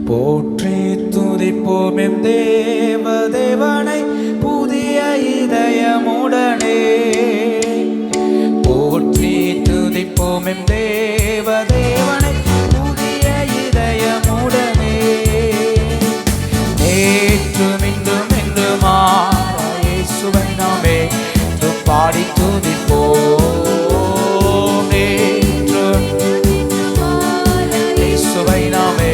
போற்றி துதிப்போம் எம் தேவனை புதிய இதயமுடனே. போற்றி துதிப்போம் எம் தேவனை புதிய இதயமுடனே. நேற்றும் இன்றும் என்றுமாய் இயேசுவை நாமே பாடி துதிப்போம். நேற்றும் இயேசுவை நாமே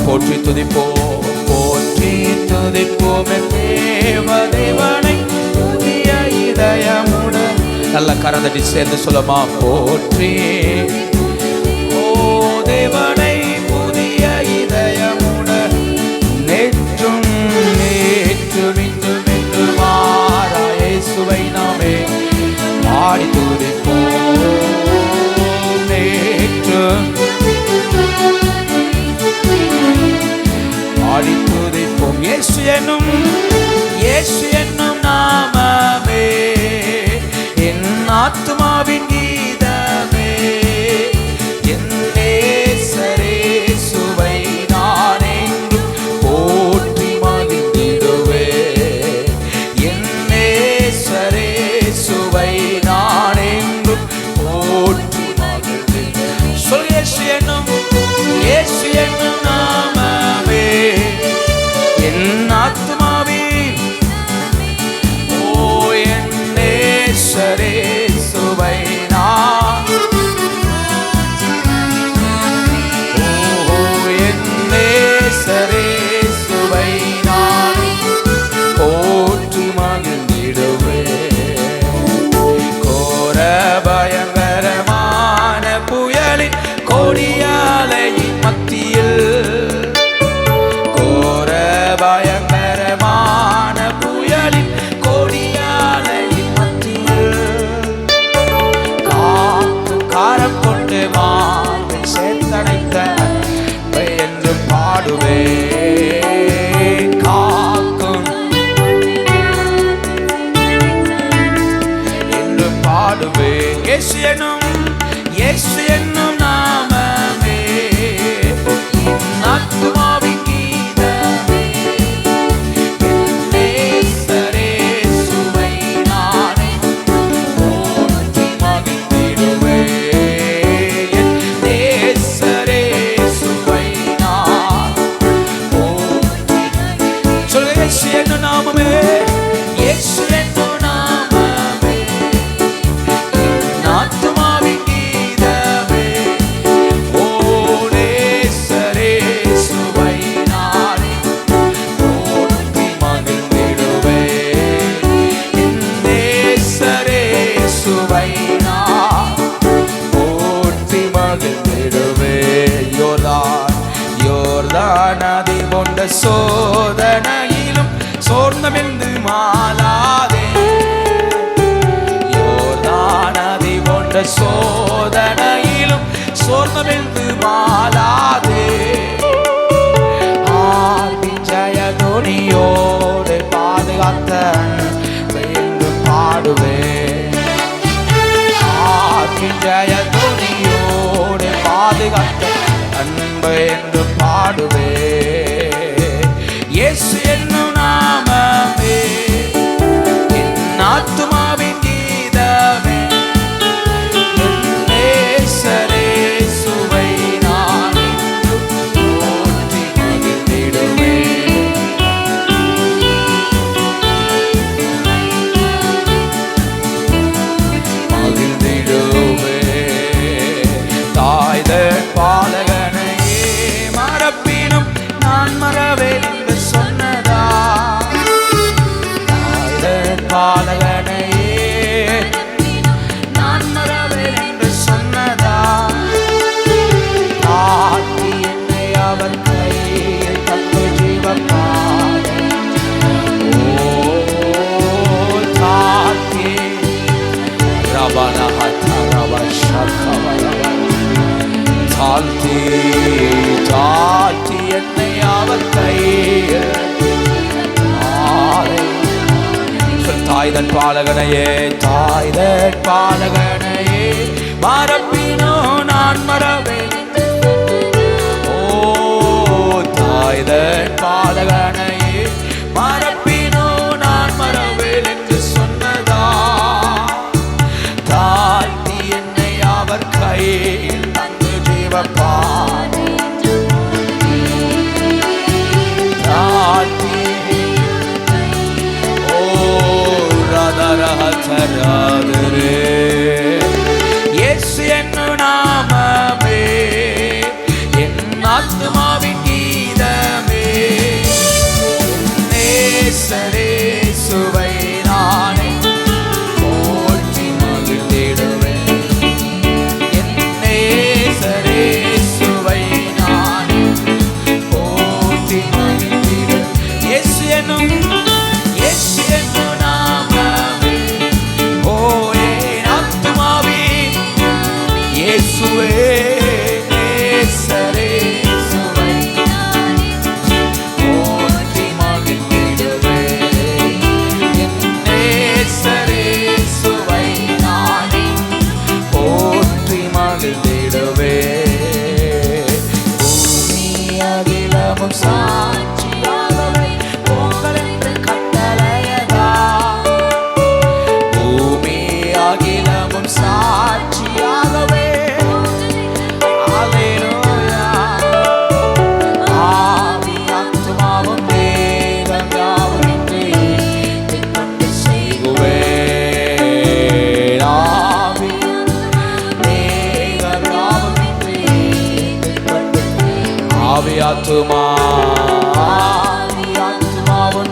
போற்றி துதிப்போம். போற்றி துதிப்போம் தேவனை புதிய இதயமுடன். நல்ல கரந்தடி சேர்ந்து சொல்லமா? போற்றி ஓ தேவனை புதிய இதயமுடன். நேற்றும் நேற்றும் இன்றும் என்று மாறா இயேசுவை நாமே பாடி துதிப்போம். நேற்றும் பாடி துதிப்போம். இயேசு என்னும் நாமமே என் ஆத்துமாவின் கீதமே. என் நேசரே சுவை நான் எங்கும் போற்றி மகிழ்ந்திடுவே. என் நேசரே சுவை நான் எங்கும் போற்றி மகிழ்ந்திடுவே. சொல் இயேசு என்னும் நாமமே என் ஆத்துமாவில் ஓ என் நேசரே சுவை நான். ஓ என் நேசரே சுவை நான் போற்றி மகிழ்ந்திடுவே. கோர பயங்கரமான புயலின் கொடியாலையின் மத்தியில், கோர பயங்கரமான புயலின் கொடியாலையின் மத்தியில் காக்கும் காரம் கொண்டு மாவின் சேர்த்தனைத்த என்று பாடுவே. காக்கும் என்று பாடுவே. இயேசு என்னும் நாமமே என் ஆத்துமாவின் கீதமே. என் நேசரே சுவை நான் போற்றி மகிழ்ந்திடுவே. என் நேசரே சுவை நான் போற்றி. சொல்லுங்க இயேசு என்னும் நாமமே. இயேசு என்னும் நாமமே என் ஆத்துமாவின் கீதமே. ஓ நேசரே சுவை நான் போற்றி மகிழ்ந்திடுவே. என் நேசரே சுவை நான் போற்றி மகிழ்ந்திடுவே. யோர்தான் நதி கொண்ட சோதனையிலும் சோர்ந்தமென்று மாளாதே. யோர்தான் நதி கொண்ட சோதனையிலும் சோர்ந்தமென்று மாளாதே. ஆர்வின் ஜெயதொனியோடு பாதுகாத்த என்று பாடுவே. ஆர்வின் ஜெயதொனியோடு பாதுகாத்த அன்பு என்று பாடுவே. இயேசு என்னும் நாமமே என் ஆத்துமாவின் கீதமே. என் நேசரே சுவை நான் என்றும் போற்றி மகிழ்ந்திடுவே. மகிழ்ந்திடுவே. தாய்தன் பாலகனையே மறப்பினும் நான் மறவேன் என்று சொன்னதா. தாய்தன் பாலகனையே நான் மறவேன் என்று சொன்னதா. தாத்தி என்னை அவர் கையில் தந்து ஜீவப்பாட. ஓ தாத்தி தாழ்த்தி என்னை அவர் கையில். தாய்தன் பாலகனையே தாய்தன் பாலகனையே மறப்பினோ நான் மறவேன். ஓ தாய்தன் பாலகனையே மறப்பினோ நான் மறவேன் என்று சொன்னதா, தாழ்த்தி என்னை அவர் கையில் தந்து ஜீவப்பாதை தாழ்த்தி ஓ ரதரஹதரே இயேசு என்னும் நாமமே என் ஆத்துமாவின் கீதமே, நேசரே சுவை நானே போற்றி மகிழ்ந்திடுவேன், என் நேசரே சுவை நானே போற்றி மகிழ்ந்திடுவேன். இயேசு என்னும் நாமமே ஓ என் ஆத்துமாவின் இயேசுவே நேசரே சுவை போற்றி மகிழ்ந்திடுவேன், என் நேசரே சுவை நானே போற்றி மகிழ்ந்திடுவேன். பூமி அகிலமும் சாட்சியாகவே பொங்கல் என்று கட்டளையதா, பூமி அகிலமும் சாட்சியாகவே அல்லேலூயா, ஆவி ஆத்துமாவும் தேவன் யாவும் இன்றி கொண்டு செய்குவேன், ஆவி தேவன் யாவும் இன்றி கொண்டு ஆவி ஆத்துமாவும்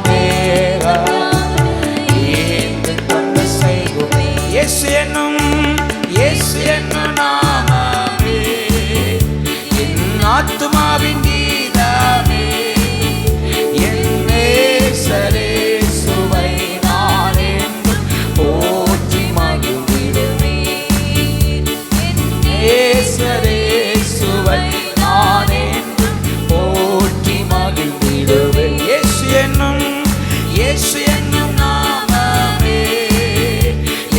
தேவன் கொண்டு செய்குவேன். இயேசு என்னும் நாமமே என் ஆத்துமாவின் கீதமே, என் நேசரே சுவை நான் என்றும் போற்றி மகிழ்ந்திடுவேன், என் நேசரே சுவை நான் என்றும் போற்றி மகிழ்ந்திடுவேன். இயேசு என்னும் நாமமே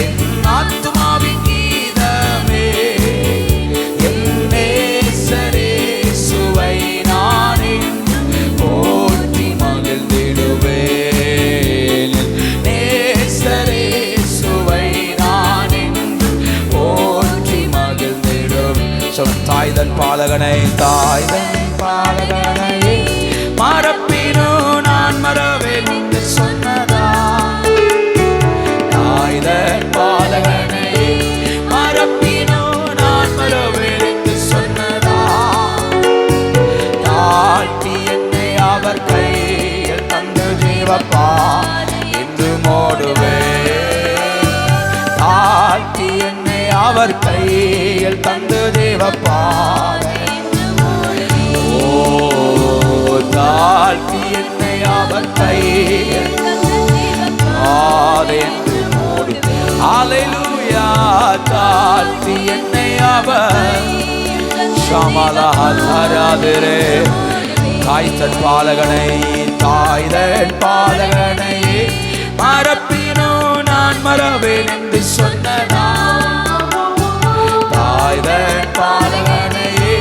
என் ஆத்துமாவின் கீதமே, என் நேசரே சுவை நான் என்றும் போற்றி மகிழ்ந்திடுவேன், நேசரே சுவை நான் என்றும் போற்றி மகிழ்ந்திடுவேன். தாய்தன் பாலகனையே மறப்பினோ நான் மறவேன் என்று சொன்னதா, தாய்தன் பாலகனையே மறப்பினோ நான் மறவேன் என்று சொன்னதா, தாழ்த்தி என்னை அவர் கையில் தந்து ஜீவப்பாதை என்று மோடுவேன், தாழ்த்தி என்னை அவர் கையில் தந்து ஜீவப்பாதை ஓ தாழ்த்தி என்னை அவர் கையில் பாதை என்று மோடி அல்லேலூயா, தாழ்த்தி என்னை அவர் ஷமலஹதரே தாய்தன் பாலகனை மறப்பினோ நான் மறவேன் என்று சொன்னதா, தாய்தன் பாலகனையே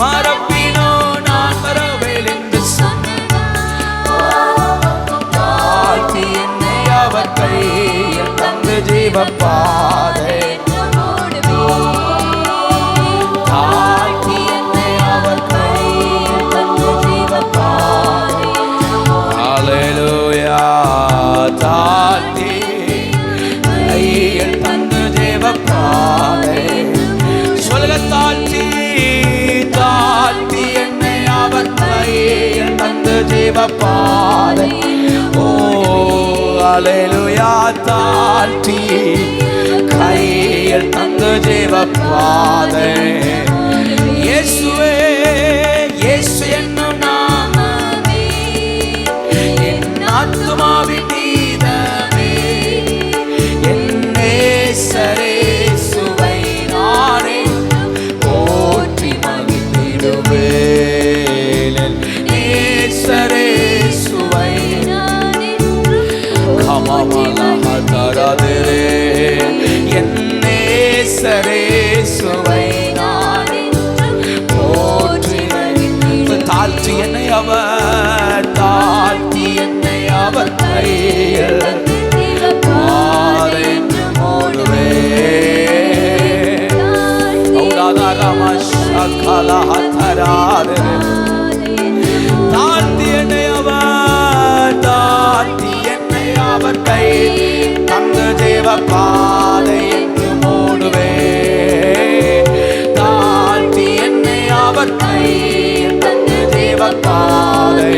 மறப்பினோ நான் மறவேன் என்று சொன்னதா, தாழ்த்தி என்னை அவர் கையில் தந்து ஜீவப்பாதை தாழ்த்தி என்னை அவர் கையில் தந்து ஜீவப்பாதை அல்லேலூயா, தாழ்த்தி கையில் தந்து ஜீவப்பாதை சொல்லுங்க, தாழ்த்தி என்னை அவர் கையில் தந்து ஜீவப்பாதை ஓ அல்லேலூயா, தாழ்த்தி கையில் தந்து ஜீவப்பாதை. இயேசுவே இயேசு என்னும் நாமமே என் ஆத்துமாவின் கீதமே, என் நேசரே சுவை நானே போற்றி மகிழ்ந்திடுவேன், என் நேசரே சுவை கமலஹதரே என் நேசரே சுவை நானே போற்றி தாழ்த்தி என்னை அவர் தாழ்த்தி என்னை அவர் கை தந்த தேவ பாதை என்று மூடுவே. தாழ்த்தி என்னை அவர் கை தந்த தேவ பாதை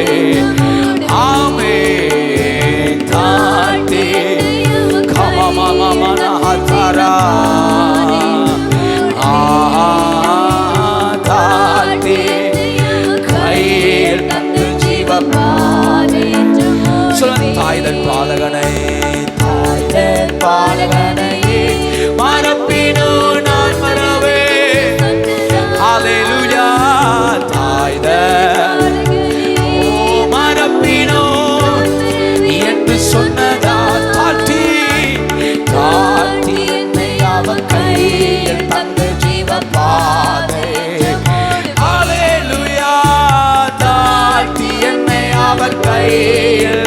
ஆமே தாழ்த்தி கமமமனஹதரா தாழ்த்தி கையில் தந்த ஜீவ பாதை தாய்தன் பாலகனை தாய்தன் பாலகனையே மறப்பினோ நான் மறவே. ஹல்லேலூயா தாய்தன் மறப்பினோ என்று சொன்னதா தாழ்த்தி தாழ்த்தி என்னை அவர் கையில் தந்த ஜீவ பாதை. ஹல்லேலூயா தாழ்த்தி என்னை அவர் கையில்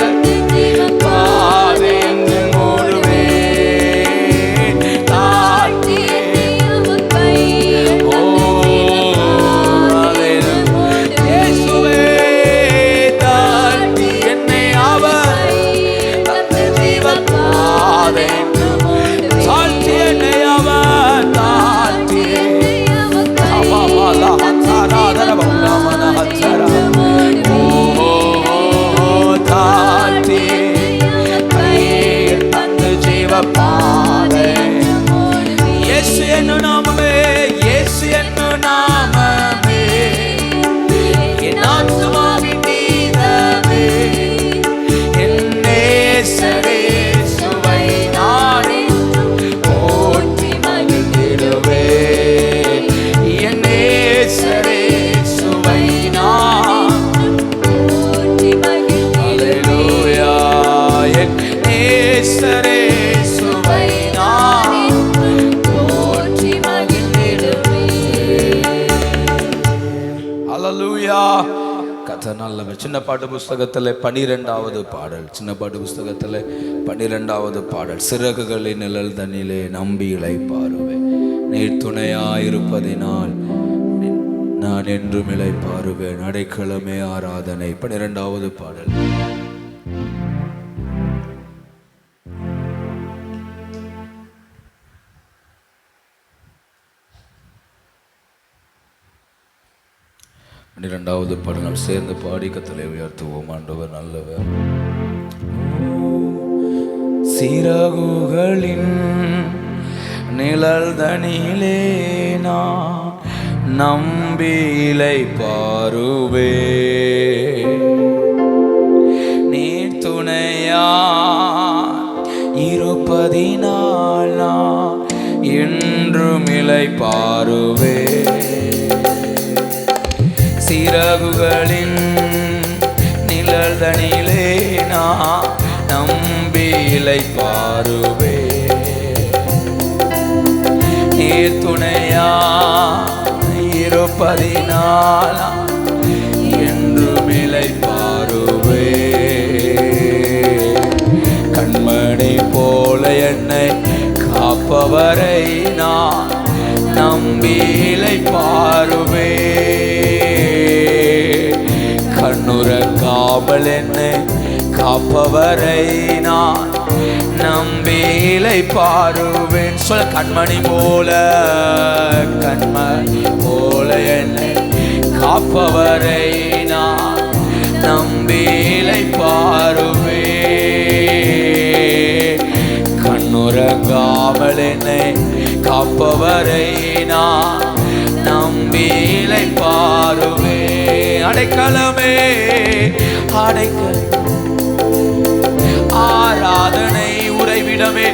சின்ன பாட்டு புஸ்தகத்தில் 12வது பாடல். சின்ன பாட்டு புஸ்தகத்தில் 12வது பாடல். சிறகுகளின் நிழல் தண்ணிலே நம்பி இளைப்பாறுவேன், நீர் துணையாயிருப்பதினால் நான் என்றும் இளைப்பாறுவேன், அடைக்கலமே ஆராதனை. 12வது பாடல். இரண்டாவது பாடல் நாம் சேர்ந்து பாடி கர்த்தரை உயர்த்துவோம். ஆண்டவர் நல்லவர். சிறகுகளின் நிழல் தனிலே நான் நம்பி இளைப்பாறுவே, நீர் துணையா இருப்பதினால் நான் என்றும் இளைப்பாறுவே. சிறகுகளின் நிழல் தனிலே நான் நம்பி இளைப்பாறுவே, நீர் துணையா இருப்பதினால் என்றும் இளைப்பாறுவே. கண்மணி போல என்னை காப்பவரை நான் நம்பி இளைப்பாறுவே, கண்ணுறங்காமல் என்னை காப்பவரை நான் நம்பி இளைப்பாறுவேன். சொல்ல கண்மணி போல, கண்மணி போல என்னை காப்பவரை நான் நம்பி இளைப்பாறுவே, கண்ணுறங்காமல் என்னை காப்பவரை நான் நம்பி இளைப்பாறுவே. அடைக்கலமே அடைக்கலம் ஆராதனை உறைவிடமே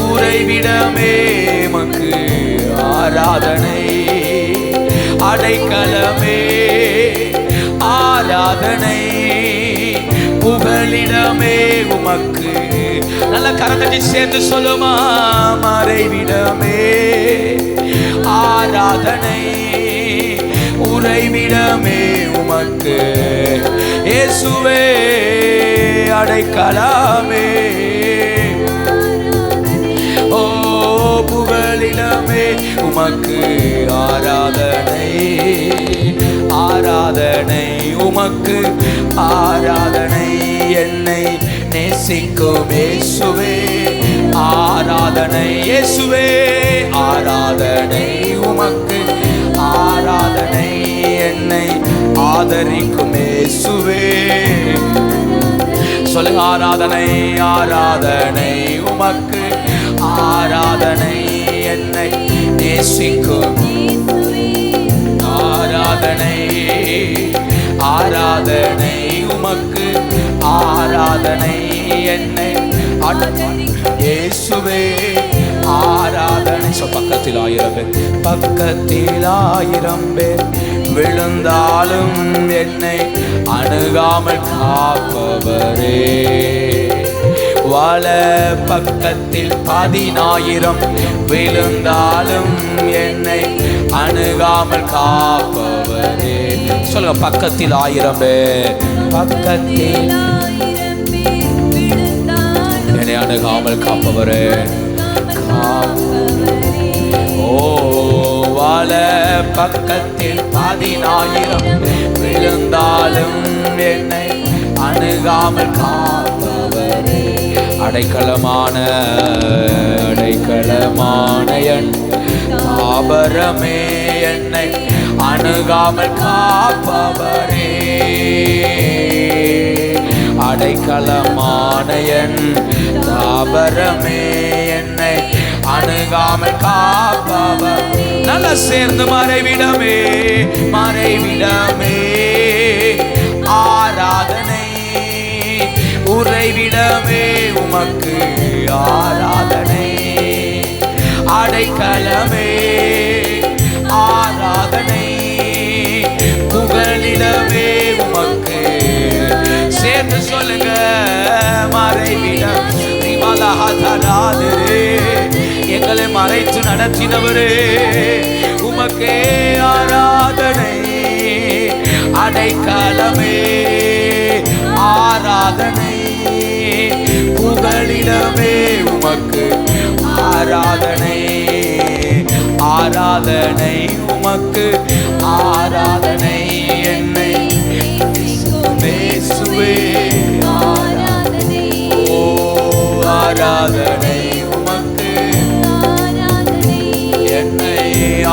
உறைவிடமே மக்கு ஆராதனை. அடைக்கலமே ஆராதனை புகலிடமே உமக்கு. நல்ல கரத்தட்டி சேர்ந்து சொல்லுமா. மறைவிடமே ஆராதனை உறைவிடமே உமக்கு. இயேசுவே அடைக்கலமே, ஓ புகலிடமே உமக்கு ஆராதனை, ஆராதனை உமக்கு ஆராதனை. என்னை நேசிக்கும் இயேசுவே ஆராதனை, இயேசுவே ஆராதனை உமக்கு ஆராதனை. என்னை ஆதரிக்கும் இயேசுவே சொல்லுங்க. ஆராதனை, ஆராதனை உமக்கு ஆராதனை. என்னை நேசிக்கும் ஆராதனை, ஆராதனை உமக்கு ஆராதனை. என்னை இயேசுவே ஆராதனை. பக்கத்தில் 1000 பேர், பக்கத்தில் 1000 பேர் விழுந்தாலும் என்னை அணுகாமல் காப்பவரே. வல பக்கத்தில் 10,000 விழுந்தாலும் என்னை அணுகாமல் காப்பவரே. சொல்லுங்க. பக்கத்தில் 1000 பேர், பக்கத்தில் என்னை அணுகாமல் காப்பவரே. ஓ வல பக்கத்தில் 10,000 விழுந்தாலும் என்னை அணுகாமல் காப்பவரே. அடைக்கலமான, அடைக்கலமான என் தாபரமே. என்னை அணுகாமல் காப்பவரே. அடைக்கலமான என் தாபரமே. என்னை அணுகாமல் காப்பவர். நல்லா சேர்ந்து மறைவிடமே, மறைவிடமே ஆராதனை. உறைவிடமே உமக்கு ஆராதனை. அடைக்கலமே ஆராதனை. புகலிடமே உமக்கு. சேர்ந்து சொல்லுங்க. மறைவிடம் எங்களை மறைத்து நடத்தினவரே உமக்கே ஆராதனை. அடைக்கலமே ஆராதனை. புகலிடமே உமக்கு ஆராதனை. ஆராதனை உமக்கு ஆராதனை. என்னை இயேசுவே ஆராதனை. ஓ ஆராதனை உமக்கு ஆராதனை. என்னை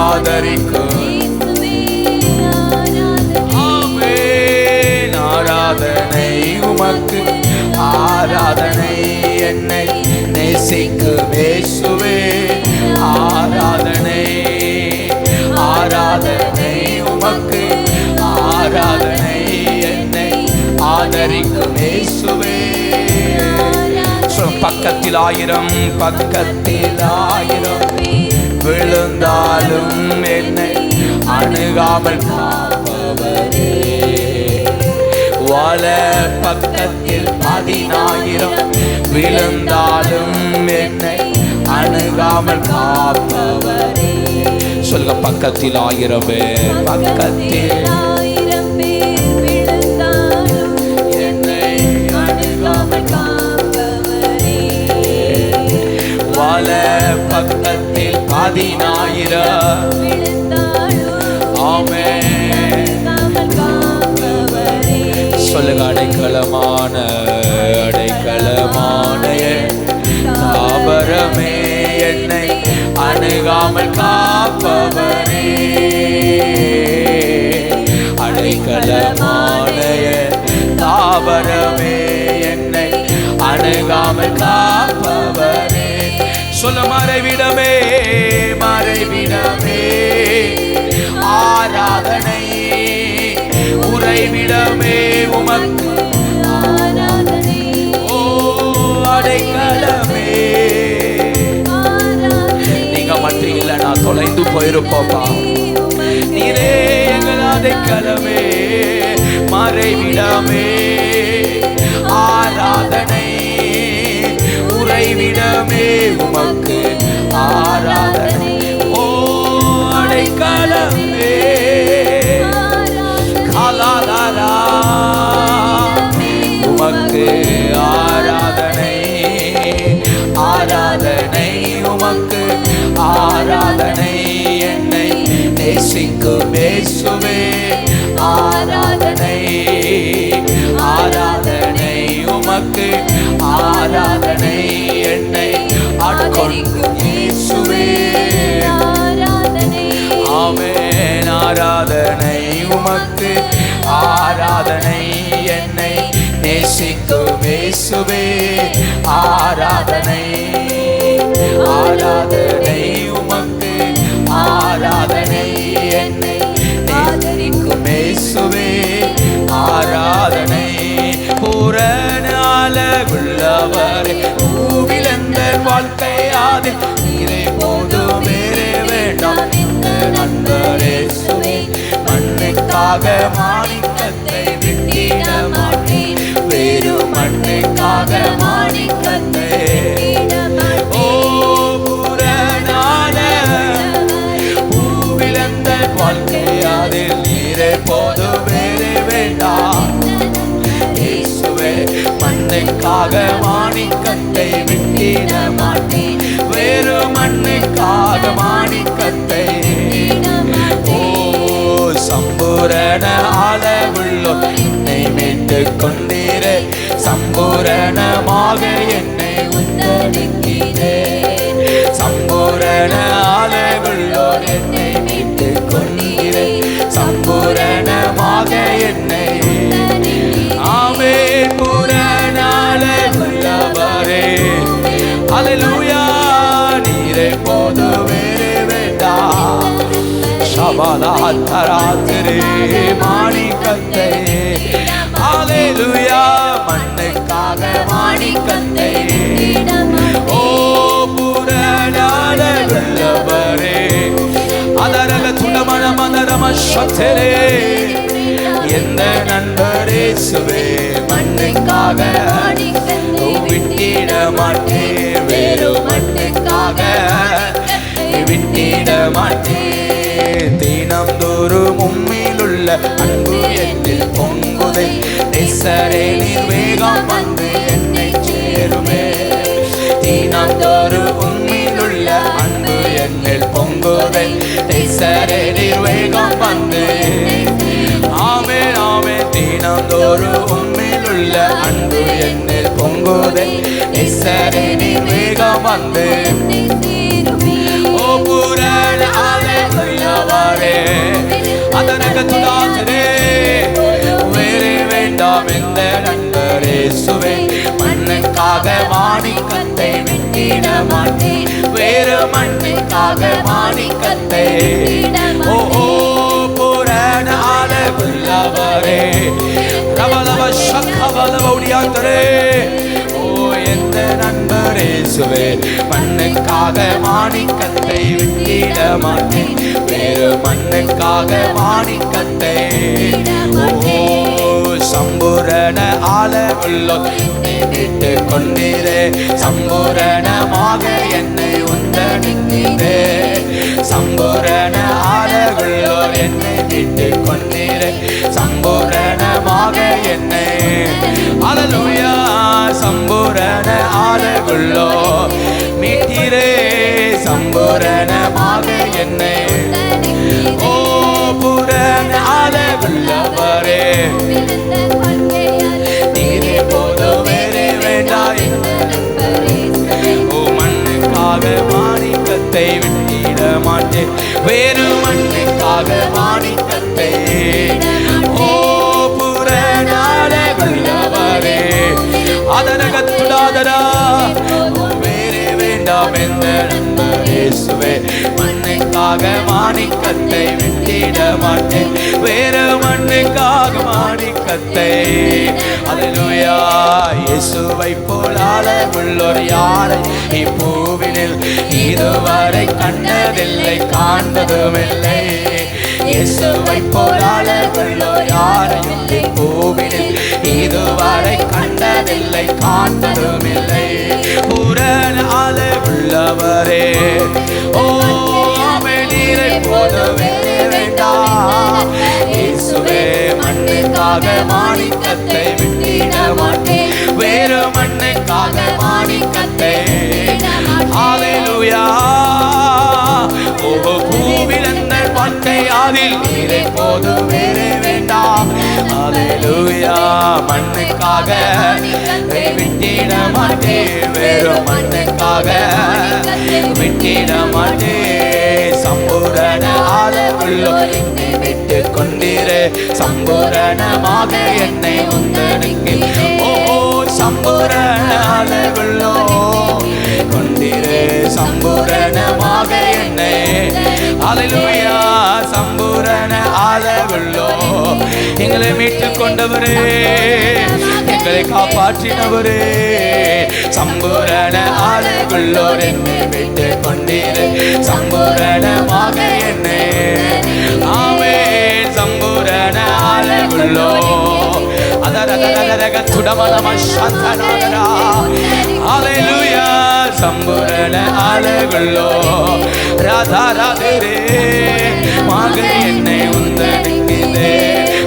ஆதரிக்கும் ஆமென். ஆராதனை உமக்கு ஆராதனை. என்னை நேசிக்கும் இயேசுவே ஆராதனை. ஆராதனை உமக்கு ஆராதனை. என்னை ஆதரிக்கும் இயேசுவே. பக்கத்தில் 1000, பக்கத்தில் 1000 விழுந்தாலும் என்னை அணுகாமல் காப்பவரே. வல பக்கத்தில் 10,000 விழுந்தாலும் என்னை அணுகாமல் காப்பவரே. சொல்லுங்க. பக்கத்தில் 1000 பேர், பக்கத்தில் என்னை அணுகாமல் காப்பவரே. வல பக்கத்தில் 10,000 ஆமென். சொல்லுங்க. அடைக்கலமான, அடைக்கலமான தாபரமே. என்னை அணுகாமல் காப்பவரே. அடைக்கலமான தாபரமே. என்னை அணுகாமல் காப்பவரே. சொல்ல. மறைவிடமே, மறைவிடமே ஆராதனை. உறைவிடமே உமக்கு ஆராதனை. ஓ அடைக்கலமே. நீங்க மட்டும் இல்ல நான் தொலைந்து போயிருப்போப்பா. நீரே எங்கள் அடைக்கலமே. மறைவிடமே ஆராதனை. உறைவிடமே உமக்கு ஆராதனை. ஓ அடைக்கலமே. காலாதாரா உமக்கு ஆராதனை. ஆராதனை உமக்கு ஆராதிக்கும் இயேசுவே ஆராதனை. ஆமென். ஆராதனை உமக்கு, ஆராதனை என்னை நேசிக்கும் இயேசுவே ஆராதனை. ஆராதனை உமக்கு, ஆராதனை என்னை ஆதரிக்கும் இயேசுவே ஆராதனை. புறநாள உள்ளவரே பூவிலந்த வாழ்க்கையாது நீரை போதும் வேறே வேண்டாம் இந்த நண்பரே சுவே. மண்ணுக்காக மாணிக்கத்தை விட்டிட மாட்டேன், வெறும் மண்ணுக்காக மாணிக்கத்தை விட்டிட மாட்டேன். ஓ புறநாள பூவிலந்த வாழ்க்கையாது நீரை போதும் வேறே வேண்டாம் இயேசுவே. மண்ணுக்காக மாணிக்கத்தை விட்டிட மாட்டேன், வேறு மண்ணுக்காக மாணிக்கத்தை. ஓ சம்பூரண அளவுள்ளோ என்னை மீட்டு கொண்டீரே, சம்பூரணமாக என்னை உந்தளிக்கிறே. சம்பூரண அளவுள்ளோ என்னை மீட்டு கொண்டீரே, சம்பூரணமாக என்னை. ஆமென். புறநாள உள்ளவரே அல்லேலூயா நீரை போது வேறே வேண்டாம். சபலாத்தராத்திரே மாணிக்கத்தை அல்லேலூயா மண்ணுக்காக மாணிக்கத்தை. ஓ புறநாள உள்ளவரே அதரக துளமன மதரம சத்தரே எந்த நண்பரே சுவே. மண்ணுக்காக விட்டிட மாட்டேன், வேறு மண்ணுக்காக விட்டிட மாட்டேன். தினம்தோறும் உம்மிலுள்ள அன்பு என்னில் பொங்குதை, நேசரே நீர் வேகம் வந்து என்னை சேருமே. தினம்தோறும் உம்மிலுள்ள அன்பு என்னில் பொங்குதை, நேசரே நீர் வேகம் வந்து. ஆமென் ஆமென். தினம்தோறும் உம்மிலுள்ள அன்பு என்னில் பொங்குதை, நேசரே நீர் வேகம் வந்து. ஓ புறநாள உள்ளவரே அதனக துளாதரே வேறே வேண்டாம் எந்த நண்பரே சுவே. மண்ணுக்காக மாணிக்கத்தை விட்டிட மாட்டேன், வேறு மண்ணுக்காக மாணிக்கத்தை. ஓ ஓ புறநாள உள்ளவரே கவலவ சக்கவலவ உடியாந்தரே. ஓ எந்த நண்பரே சுவே. மண்ணுக்காக மாணிக்கத்தை விட்டிட மாட்டேன், வேறு மண்ணுக்காக மாணிக்கத்தை. ஓ சம்பூரண ஆளவுள்ளோ என்னை விட்டு கொண்டீரே, சம்பூரணமாக என்னை உந்தளிக்கிறே. சம்பூரண ஆளவுள்ளோ என்னை விட்டு கொண்டீரே, சம்பூரணமாக என்னை. அல்லேலூயா சம்பூரண ஆளவுள்ளோ மீட்டீரே, சம்பூரணமாக என்னை. ஓ புறநாள உள்ளவரே நீரே போதும் வேறே வேண்டாம். ஓ மண்ணுக்காக மாணிக்கத்தை விட்டிட மாட்டேன், வேறு மண்ணுக்காக மாணிக்கத்தை. ஓ புறநாள உள்ளவரே அதனகத்துடாதரா வேறே வேண்டாம் எந்த நண்பரே சுவே. மண்ணுக்காக மாணிக்கத்தை விட்டிட மாட்டேன், வேறு மண்ணுக்காக மாணிக்கத்தை. அல்லேலூயா இயேசுவை போல் அளவுள்ளோர் யாரை இப்பூவினில் இதுவரை கண்டதில்லை, காண்பதுமில்லை. இயேசுவை போல் அளவுள்ளோர் யாரையும் இப்பூவினில் இதுவரை கண்டதில்லை, காண்பதுமில்லை. புறநாள உள்ளவரே ஓ நீரை போது வேறே வேண்டாம் இயேசுவே. மண்ணுக்காக மாணிக்கத்தை விட்டிட மாட்டேன், வேறு மண்ணுக்காக மாணிக்கத்தை. அல்லேலூயா பூவிலந்த வாழ்க்கை அதில் நீரை போது வேறே வேண்டாம். ஹalleluya மண்ணுக்காக விட்டிட மாட்டேன் வெறும் மண்ணுக்காக விட்டிட மாட்டேன் சம்பூரண ஆளவுள்ளோர் என்னை விட்டு கொண்டிரு சம்பூரணமாக என்னை உந்தனுக்கு ஓ சம்பூரண ஆளவுள்ளோர் கொண்டிரு சம்பூரணமாக என்னை ஹalleluya சம்பூரண ஆளவுள்ளோர் எங்களை மீட்டுக் கொண்டவரே எங்களை காப்பாற்றினவரே சம்பூரண ஆளவுள்ளோர் என்னை விட்டு கொண்டீரே சம்பூரணமாக என்னை ஆமென் சம்பூரண ஆளவுள்ளோர் அதரதரதரக துடமலம சந்தனாதரா ஹalleluya சம்பூரண ஆளவுள்ளோர் ராதா ராதரே மாக என்னை உந்தனுக்கிதே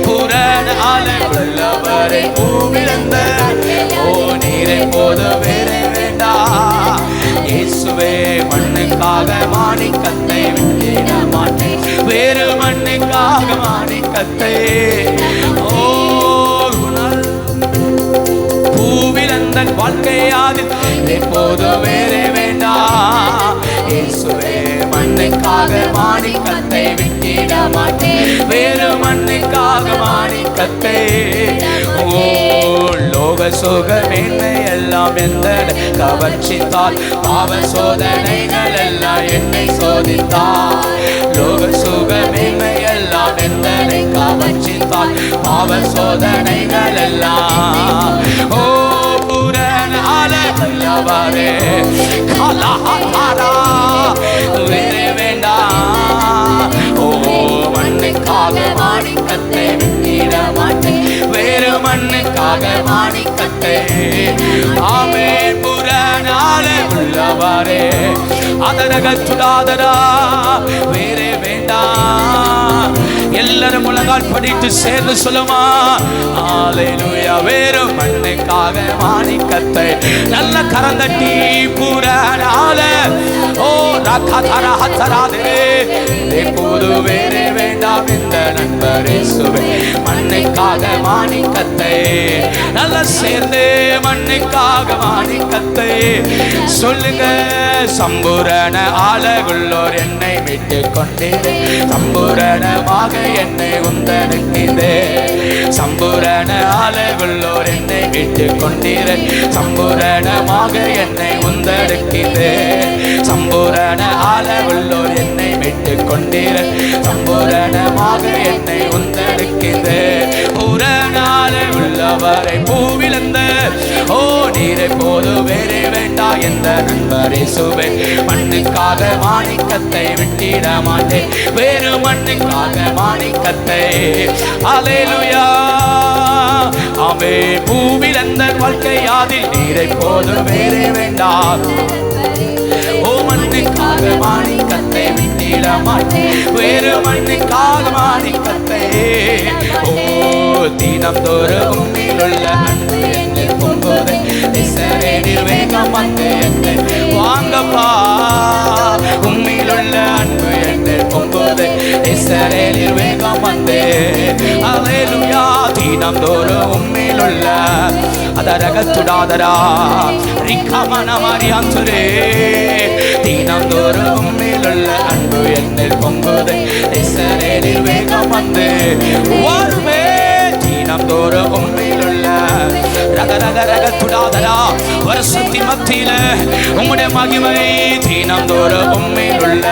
பூரண ஆளவுள்ளவரை பூவிழந்த ஓ நீரை போத வேறே வேண்டா இயேசுவே மண்ணுக்காக மாணிக்கத்தை விட்டிட மாட்டேன் வேறு மண்ணுக்காக மாணிக்கத்தை ஓ பூவிழந்த வாழ்க்கையாதில் எப்போது வேறே வேண்டா இயேசுவே மண்ணுக்காக மாணிக்கத்தை விட்டிட மாட்டேன் வேறு மண்ணுக்காக மாணிக்கத்தை ஓ லோக சுகமேன்மை எல்லாம் எந்த கவர்ச்சித்தால் பாவ சோதனைகள் எல்லாம் என்னை சோதித்தால் லோக சுகமேன்மை எல்லாம் எந்த கவர்ச்சித்தால் பாவ சோதனைகள் எல்லாம் ஓ பூரண ஆளவுள்ளவரே கலஹாரா வேறே வேண்டாம் ஓ மண்ணுக்காக மாணிக்கத்தை விட்டிட மாட்டேன் வேறு மண்ணுக்காக மாணிக்கத்தை ஆமென் பூரண ஆளவுள்ளவரே அதரகத்துடாதரா வேறே வேண்டாம் எல்லாரும் முழங்கால் படிட்டு சேர்ந்து சொல்லுமா ஹalleluya வேறு மண்ணுக்காக மாணிக்கத்தை நல்ல கரந்தட்டி பூரண ஆள ஓ ரகதரா ஹதராதே எப்போது வேறே வேண்டாம் இந்த நண்பர் இயேசுவே மண்ணுக்காக மாணிக்கத்தை நல்ல சேர்ந்து மண்ணுக்காக மாணிக்கத்தை சொல்லுங்க சம்பூரண ஆளவுள்ளோர் என்னை விட்டு கொண்டீரே சம்பூரணமாக என்னை உந்தனுக்கிதே சம்பூரண ஆளவுள்ளோர் என்னை விட்டு கொண்டீரே சம்பூரணமாக என்னை உந்தனுக்கிதே சம்பூரண ஆளவுள்ளோர் என்னை விட்டு கொண்டீரே சம்பூரணமாக என்னை உந்தனுக்கிதே பூரண ஆளவுள்ளவரை பூவிழந்த ஓ நீரை போது வேறே வேண்டா எந்த நண்பர் இயேசுவே மண்ணுக்காக மாணிக்கத்தை விட்டிட மாட்டேன் வேறு மண்ணுக்காக மாணிக்கத்தை ஹalleluya ஆமென் பூவிழந்த வாழ்க்கையாதில் நீரை போது வேறே வேண்டா ஓ மண்ணுக்காக மாணிக்கத்தை விட்டிட மாட்டேன் வேறு மண்ணுக்காக மாணிக்கத்தை ஓ தினம் தோறும் உம்மிலுள்ள அன்பு என்னில் பொங்குதே இசரே நிர்வேகம் வந்து என்னை வாங்கப்பா உம்மிலுள்ள அன்பு என்னில் பொங்குதே இசரே நிர்வேகம் வந்து ஹalleluya தினம் தோறும் உம்மிலுள்ள அதரகத்துடாதரா ரிக்கமன மாரியாந்துரே தினம் தோறும் உம்மிலுள்ள அன்பு என்னில் பொங்குதே இசரே நிர்வேகம் வந்து வருமே தினம் தோறும் உம்மிலுள்ள ரகரகரகத்துடாதரா வருஷத்தின் மத்தியில உம்முடைய மகிமை தினம் தோறும் உம்மிலுள்ள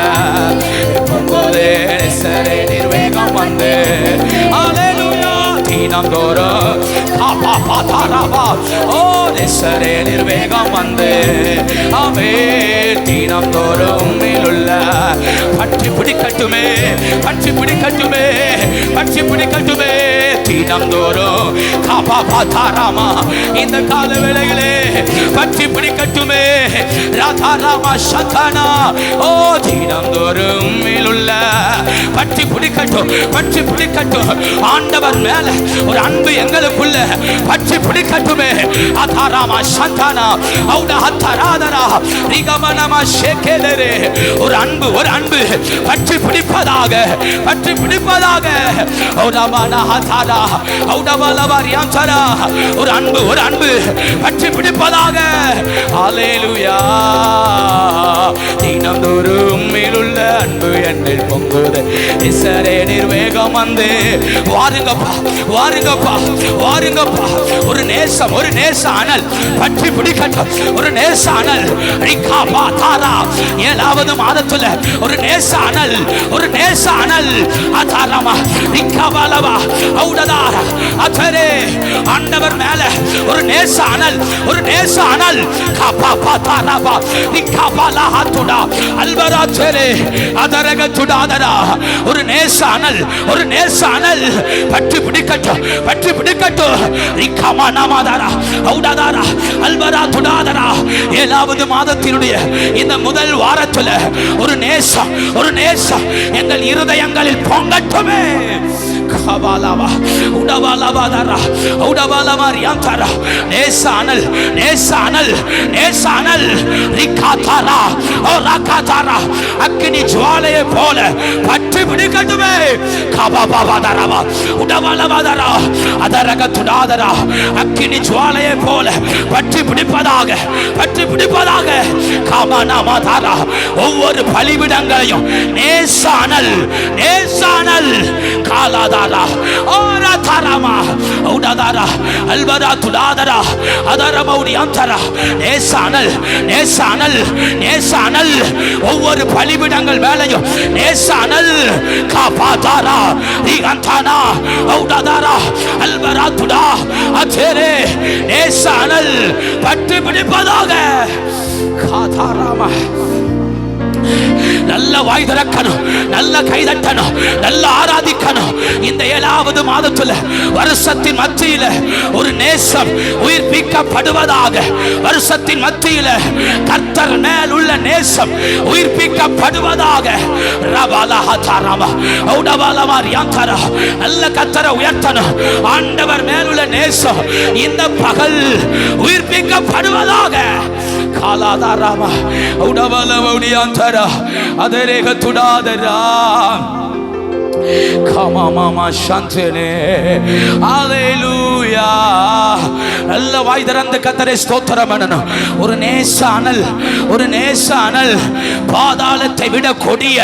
பொங்குதே இசரே நிர்வேகம் வந்து ஹalleluya தினம் தோறும் காப்பா பாதாரவா ஓ இசரே நிர்வேகம் வந்து ஆமென் தினம் தோறும் உம்மிலுள்ள பற்றி பிடிக்கட்டுமே பற்றி பிடிக்கட்டுமே பற்றி பிடிக்கட்டுமே தினம் தோறும் காப்பா பாதாராமா இந்த கால வேளையிலே பற்றி பிடிக்கட்டுமே ராதாராமா சந்தானா ஓ தினம் தோறும் உம்மிலுள்ள பற்றி பிடிக்கட்டும் பற்றி பிடிக்கட்டும் ஆண்டவர் மேல ஒரு அன்பு எங்களுக்குள்ள பற்றி பிடிக்கட்டுமே ஆதாராமா சந்தானா அவுடா ஹத்தராதரா ரிகமனமா ஷேகேலரே ஒரு அன்பு பற்றி பிடிப்பதாக பற்றி பிடிப்பதாக ஓடாமானா ஹதாரா தரா அவுடவலவரியாந்தரா ஒரு அன்பு பற்றி பிடிப்பதாக. ஹல்லேலூயா. தினந்தோறும் மேலுள்ள அன்பு என்னில் பொங்குது. இசரே நிர்வேகம் வந்து வாருங்கப்பா ஒரு நேசம் அனல் பற்றி பிடிக்கட்டும். ஒரு நேச அனல் 7வது மாதத்துல ஒரு நேச அனல் அதாரமா ரிக்காபாலவா அவுடதாரா அதரே ஆண்டவர் மேல ஒரு நேச அனல் காபா பாதாரா ரிக்காபாலா ஹத்துடா அல்வராச்சரே அதரக துடாதரா ஒரு நேச அனல் பற்றி பிடிக்கட்டும் ரிக்காமா நாமாதாரா அவுடதாரா அல்வரா துடாதரா. 7வது மாதத்தினுடைய இந்த முதல் வாரத்துல ஒரு நேசம் எங்கள் இருதயங்களில் பொங்கட்டுமே. கபாலவா உடவாலவாதரா உடவாலமாரியாந்தரா நேசானல் ரிகாதாரா ஓ ரகாதாரா அக்கினி ஜுவாலையை போல பற்றி பிடிக்கட்டுமே. கபாபாவாதரா உடவாலவாதரா அதரக துடாதரா அக்கினி ஜுவாலையை போல பற்றி பிடிப்பதாக காமநாமாதாரா. ஒவ்வொரு பலிபிடங்களையும் நேசானல் காலாதாரா ஓரா தாராமா உடாதாரா அல்வரா துடாதரா அதரமௌடியாந்தரா நேசானல் ஒவ்வொரு பலிபிடங்கள் மேலையும் நேசானல் காபாதாரா ரிகந்தானா உடாதாரா அல்வரா துடா அதரே நேசானல் பற்றி பிடிப்பதாக. காதாராமா நல்ல வாய் திறக்கணும், நல்ல கை தட்டணும், நல்ல ஆராதிக்கணும். இந்த 7வது மாதத்துல வருஷத்தின் மத்தியில ஒரு நேசம் உயிர்ப்பிக்கப்படுவதாக. வருஷத்தின் மத்தியில கர்த்தர் மேல் உள்ள நேசம் உயிர்ப்பிக்கப்படுவதாக. நல்ல கர்த்தரை உயர்த்தணும். ஆண்டவர் மேல் உள்ள நேசம் இந்த பகல் உயிர்ப்பிக்கப்படுவதாக. காலாதாராமா உடவலவடியாந்தரா அதரேக துடாதரா கமாமாமா சாந்தனே. ஹல்லேலூயா. நல்ல வாய் திறந்து கர்த்தரை ஸ்தோத்திரம் பண்ணணும். ஒரு நேச அனல் பாதாளத்தை விட கொடிய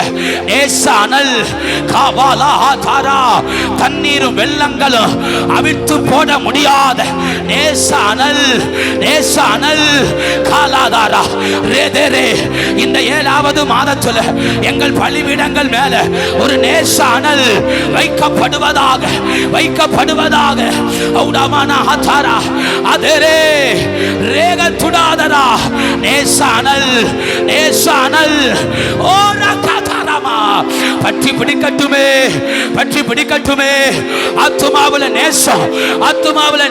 நேச அனல் காபாலா தாரா தண்ணீரும் வெள்ளங்களும் அவிழ்த்து போட முடியாத நேச அனல் காலாதாரா ரேதேரே. இந்த 7வது மாதத்துல எங்கள் பலிபீடங்கள் மேல ஒரு நேச அனல் வைக்கப்படுவதாக. அவுடமானா ஹதாரா அதரே ரேக துடாதரா நேசானல் ஓரா காதாராமா பற்றி பிடிக்கட்டுமே. ஆத்துமாவுல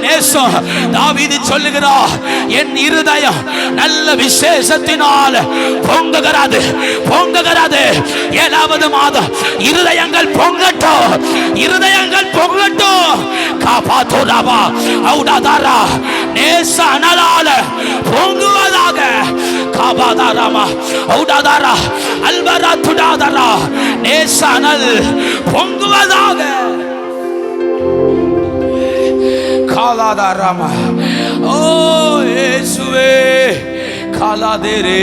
நேசம் தாவீது சொல்லுகிறார், என் இருதயம் நல்ல விசேஷத்தினால் பொங்குகிறது. 7வது மாதம் இருதயங்கள் பொங்கட்டும். காபாதோராவா அவுடாதாரா நேசானலால பொங்குவதாக. காபாதாராமா அவுடாதாரா அல்வரா துடாதாரா நேசானல் பொங்குவதாக. காலாதாராமா ஓ இயேசுவே காலாதேரே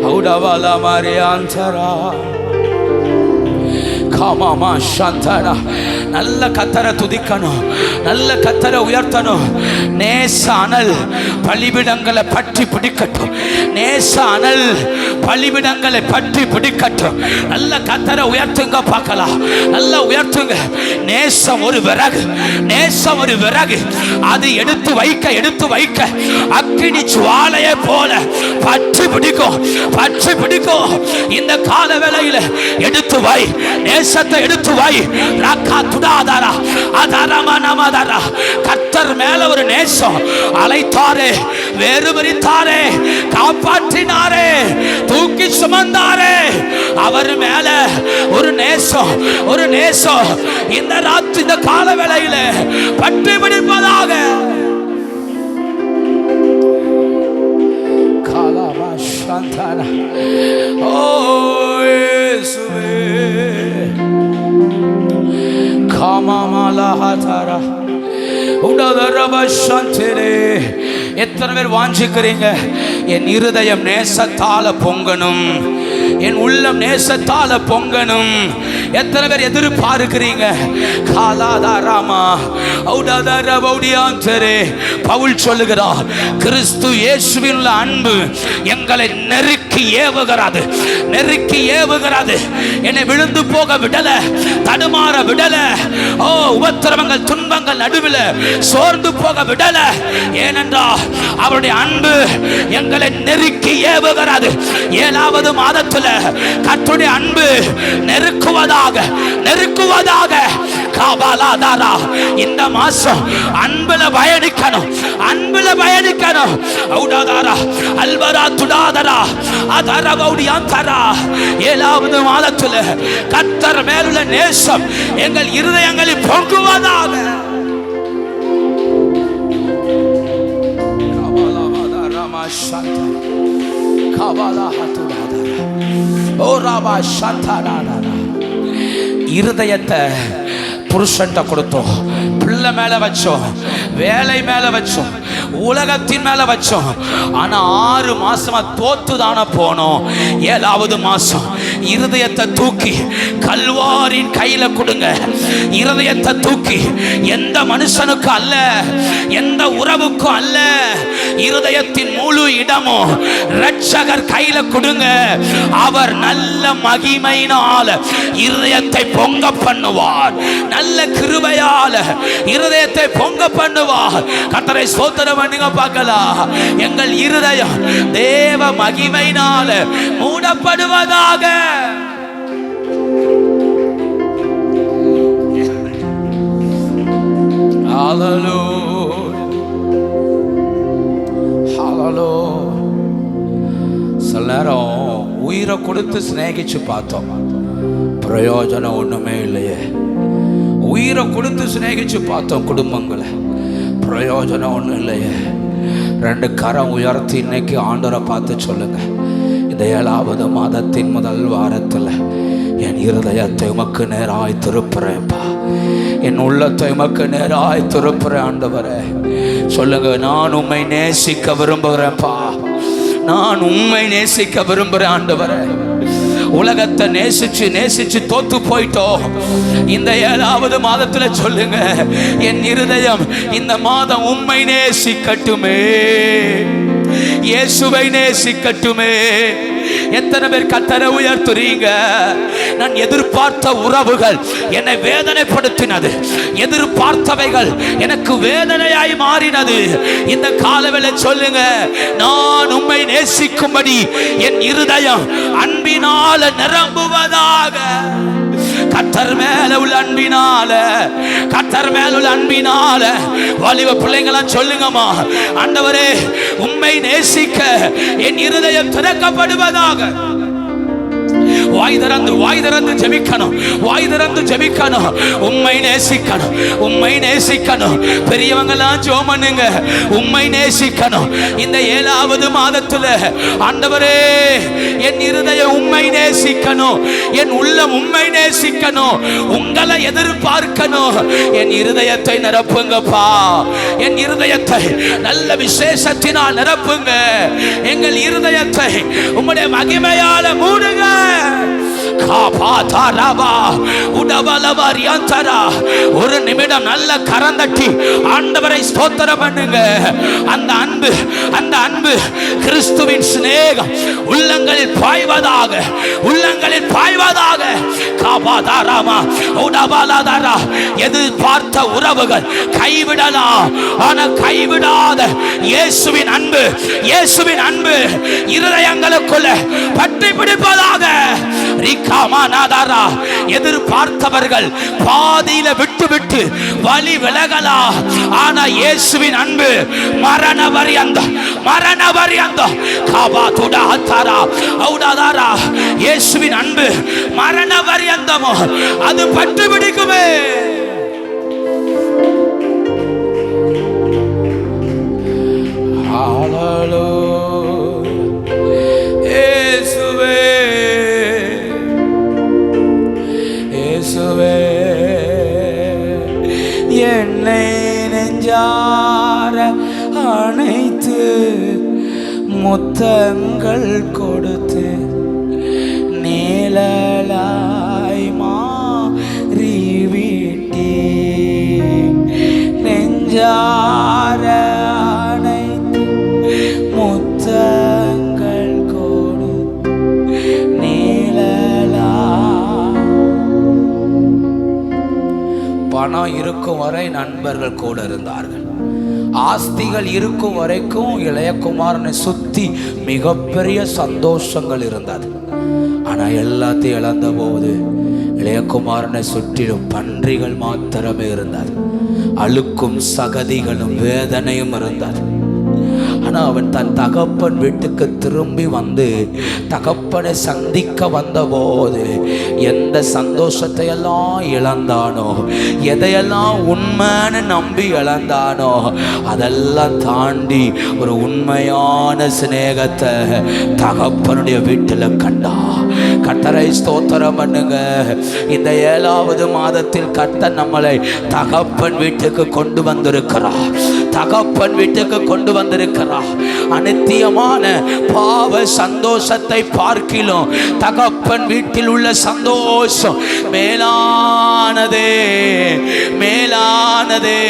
அவுடவாலா மாரியாந்தரா காமாமா சாந்தரா. நல்ல கர்த்தரை துதிக்கணும், நல்ல கர்த்தரை உயர்த்தணும். நேசானல் பலிபிடங்களை பற்றி பிடிக்கட்டும். நல்ல கர்த்தரை உயர்த்துங்க பார்க்கலாம். நல்லா உயர்த்துங்க. நேசம் ஒரு விறகு அது எடுத்து வைக்க அக்கினி ஜுவாலையை போல பற்றி பிடிக்கும். இந்த கால வேளையில எடுத்து வை, நேசத்தை எடுத்து வை. ராக்கா துடாதாரா அதரமா நமதாரா. கர்த்தர் மேல ஒரு நேசம் அழைத்தாரே, வேறுபரித்தாரே, காப்பாற்றினாரே, தூக்கி சுமந்தாரே. அவர் மேல ஒரு நேசம் இந்த ராத்திரி இந்த கால வேளையில பற்றி பிடிப்பதாக. காலாமா சாந்தனா ஓ இயேசுவே காமாமாலா எத்தனை பேர் வாஞ்சிக்கிறீங்க என் இருதயம் நேசத்தால பொங்கணும், என் உள்ளம் நேசத்தால பொங்கணும்? எத்தனை பேர் எதிர்பார்க்கிறீங்க? காலாதாராமா பவுல் சொல்லுகிறார், கிறிஸ்து இயேசுவில் உள்ள அன்பு எங்களை நெருக்கி ஏவுகிறது, நெருக்கி ஏவுகிறது. என்னை விழுந்து போக விடல, தடுமாற விடல. ஓ, உபத்திரவங்கள் துன்பங்கள் நடுவில் சோர்ந்து போக விடல. ஏனென்றால் அவருடைய அன்பு எங்களை நெருக்கி ஏவுகிறது. 7வது மாதத்தில் கர்த்தருடைய அன்பு நெருக்குவதாக, நெருக்குவதாக. காபாலாதாரா, இந்த மாசம் அன்புல பயணிக்கணும், அன்புல பயணிக்கணும். அவுடாதாரா அல்வரா துடாதரா அதரவௌடியாந்தரா. 7வது மாதத்தில் கர்த்தர் மேலுள்ள நேசம் எங்கள் இருதயங்களில் பொங்குவதாக. இருதயத்தை புருஷன்ட்ட கொடுத்தோம், பிள்ளை மேல வச்சோம், வேலை மேல வச்சோம், உலகத்தின் மேல வச்சோம். ஆனா 6 மாசமா தோத்துதான போனோம். 7வது மாசம் இருதயத்தை தூக்கி கல்வாரின் கையில கொடுங்க. இருதயத்தை தூக்கி எந்த மனுஷனுக்கு அல்ல, எந்த உறவுக்கும் அல்ல, இருதயத்தின் முழு இடமும் இரட்சகர் கையில கொடுங்க. அவர் நல்ல மகிமையினால இருதயத்தை பொங்க பண்ணுவார், நல்ல கிருபையால இருதயத்தை பொங்க பண்ணுவார். கர்த்தரை ஸ்தோத்திரம் பண்ணுங்க பார்க்கலாம். எங்கள் இருதயம் தேவ மகிமையினால மூடப்படுவதாக. சில நேரம் உயிரை கொடுத்து சிநேகிச்சு பார்த்தோம், பிரயோஜனம் ஒண்ணுமே இல்லையே. உயிரை கொடுத்து சிநேகிச்சு பார்த்தோம் குடும்பங்களை, பிரயோஜனம் ஒன்றும் இல்லையே. 2 கரம் உயர்த்தி இன்னைக்கு ஆண்டவரை பார்த்து சொல்லுங்க, இந்த 7வது மாதத்தின் முதல் வாரத்தில் என் இருதயத்தை உமக்கு நேராய் திருப்புறேன்ப்பா, என் உள்ளத்தை உமக்கு நேராய் திருப்புறேன் ஆண்டவரே. சொல்லுங்க, நான் உம்மை நேசிக்க விரும்புகிறேன்ப்பா, நான் உம்மை நேசிக்க விரும்புகிறேன் ஆண்டவரே. உலகத்தை நேசிச்சு நேசிச்சு தோத்து போயிட்டோம். இந்த 7வது மாதத்துல சொல்லுங்க, என் இருதயம் இந்த மாதம் உம்மை நேசிக்கட்டுமே, இயேசுவை நேசிக்கட்டுமே. எத்தனை பேர் கர்த்தரை உயர்த்துறீங்க? நான் எதிர்பார்த்த உறவுகள் என்னை வேதனைப்படுத்தினது, எதிர்பார்த்தவைகள் எனக்கு வேதனையாய் மாறினது. இந்த காலவேளை சொல்லுங்க, நான் உம்மை நேசிக்கும்படி என் இருதயம் அன்பினால நிரம்புவதாக. கர்த்தர் மேல உள்ள அன்பினால, கர்த்தர் மேல உள்ள அன்பினால. வாலிப பிள்ளைங்களாம் சொல்லுங்கம்மா, ஆண்டவரே உம்மை நேசிக்க என் இருதயம் திறக்கப்படுவதாக. வாய் திறந்து ஜெபிக்கணும், வாய் திறந்து ஜெபிக்கணும். உம்மை நேசிக்கணும், உம்மை நேசிக்கணும். பெரியவங்கெல்லாம் ஜெபம் பண்ணுங்க, உம்மை நேசிக்கணும். இந்த 7வது மாதத்துல ஆண்டவரே என் இருதயம் உம்மை நேசிக்கணும், என் உள்ளம் உம்மை நேசிக்கணும், உங்களை எதிர்பார்க்கணும். என் இருதயத்தை நிரப்புங்கப்பா, என் இருதயத்தை நல்ல விசேஷத்தினால் நிரப்புங்க. எங்கள் இருதயத்தை உம்முடைய மகிமையால மூடுங்க. ஒரு நிமிடம் நல்ல கரந்தட்டி ஆண்டவரை ஸ்தோத்திரம் பண்ணுங்க. அந்த அன்பு, அந்த அன்பு கிறிஸ்துவின் சிநேகம் உள்ளங்களில் பாய்வதாக, உள்ளங்களில் பாய்வதாக. காபாதாராமா உடபாலாதாரா. எதிர்பார்த்த உறவுகள் கைவிடலாம், ஆனா கைவிடாத இயேசுவின் அன்பு, இயேசுவின் அன்பு இருதயங்களுக்குள்ள பற்றி பிடிப்பதாக. எதிர்பார்த்தவர்கள் பாதியில விட்டு விட்டு வழி விலகலா, ஆனா இயேசுவின் அன்பு மரண பரியந்தம், மரண பரியந்தம். காபாதுடா ஹத்தாரா ஔடாதாரா. இயேசுவின் அன்பு மரண பரியந்தம் அது பட்டு பிடிக்குமே. என்னை நெஞ்சார அணைத்து முத்தங்கள் கொடுத்து நீழலாய் மாறிவிட்டே. நெஞ்சார அணைத்து முத்தங்கள் கொடுத்து நீழலா. பணம் இருக்கும் வரை நண்பர்கள் கூட இருந்தார்கள். ஆஸ்திகள் இருக்கும் வரைக்கும் இளையகுமாரனை சுத்தி மிகப்பெரிய சந்தோஷங்கள் இருந்தது. ஆனா எல்லாத்தையும் இழந்த போது இளையகுமாரனை சுற்றிலும் பன்றிகள் மாத்திரமே இருந்தது. அழுக்கும் சகதிகளும் வேதனையும் இருந்தது. ஆனா அவன் தன் தகப்பன் வீட்டுக்கு திரும்பி வந்து தகப்பனை சந்திக்க வந்த போது எந்த சந்தோஷத்தை எல்லாம் இழந்தானோ, எதையெல்லாம் உண்மைன்னு நம்பி இழந்தானோ, அதெல்லாம் தாண்டி ஒரு உண்மையான சிநேகத்தை தகப்பனுடைய வீட்டில் கண்டா. கர்த்தரை ஸ்தோத்திரம் பண்ணுங்க. இந்த 7வது மாதத்தில் கர்த்தர் நம்மளை தகப்பன் வீட்டுக்கு கொண்டு வந்திருக்கிறார். தகப்பன் வீட்டுக்கு கொண்டு வந்திருக்கிறார். அநித்தியமான பாவ சந்தோஷத்தை பார்க்கிலும் தகப்பன் வீட்டில் உள்ள சந்தோஷம் மேலானதே, மேலானதே.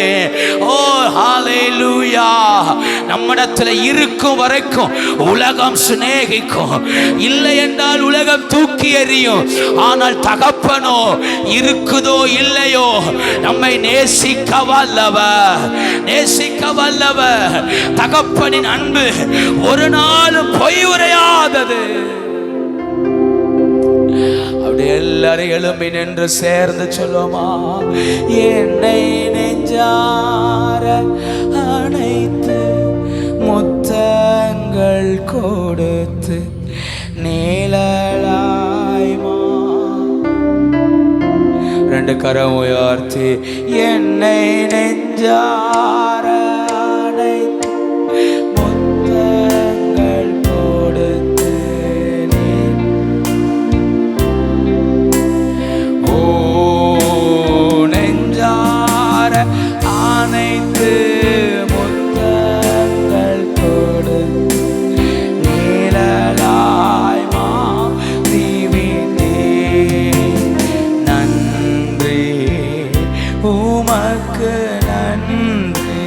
ஓ ஹல்லேலூயா. நம்மிடத்தில் இருக்கும் வரைக்கும் உலகம் சிநேகிக்கும், இல்லை என்றால் உலகம் தூக்கி எறியும். ஆனால் தகப்பனோ இருக்குதோ இல்லையோ நம்மை நேசிக்க வல்லவர், நேசிக்க வல்லவர். தகப்பனின் அன்பு ஒரு நாளும் பொய் உரையாதது. அப்படி எல்லாரும் எழும்பி நின்று சேர்ந்து சொல்லுமா, என்னை நெஞ்சார அணைத்து முத்தங்கள் கொடுத்து நீழலாய்மா. 2 கரம் உயர்த்தி என்னை நெஞ்சார அணைத்து முத்தங்கள் கொடுத்து ஓ நெஞ்சார அணைத்து முத்தங்கள் கொடுத்து நீழலாய் மாறிவிட்டே. நன்றி உமக்கு நன்றி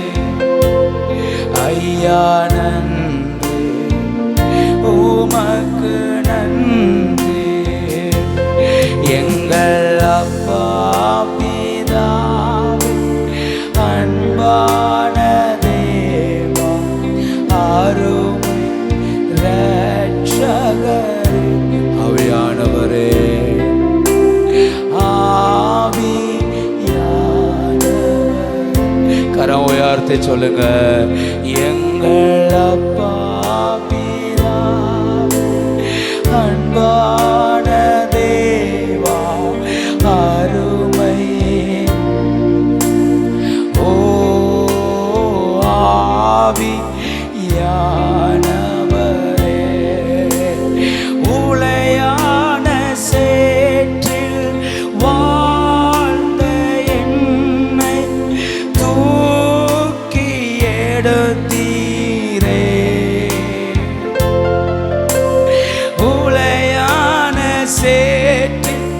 ஐயா, நன்றி உமக்கு நன்றி. எங்கள் அப்பா பிதாவே, அன்பான தேவா, அருமை இரட்சகரே, ஆவியானவரே, ஆவியானவரே. கரம் உயர்த்தி சொல்லுங்க, எங்கள் அப்பா பிதாவே, அன்பான தேவா, அருமை ஓ ஆவியானவரே. உளையான சேற்றில் வாழ்ந்த என்னை தூக்கி எடுத்தீரே. உளையான சேற்றில்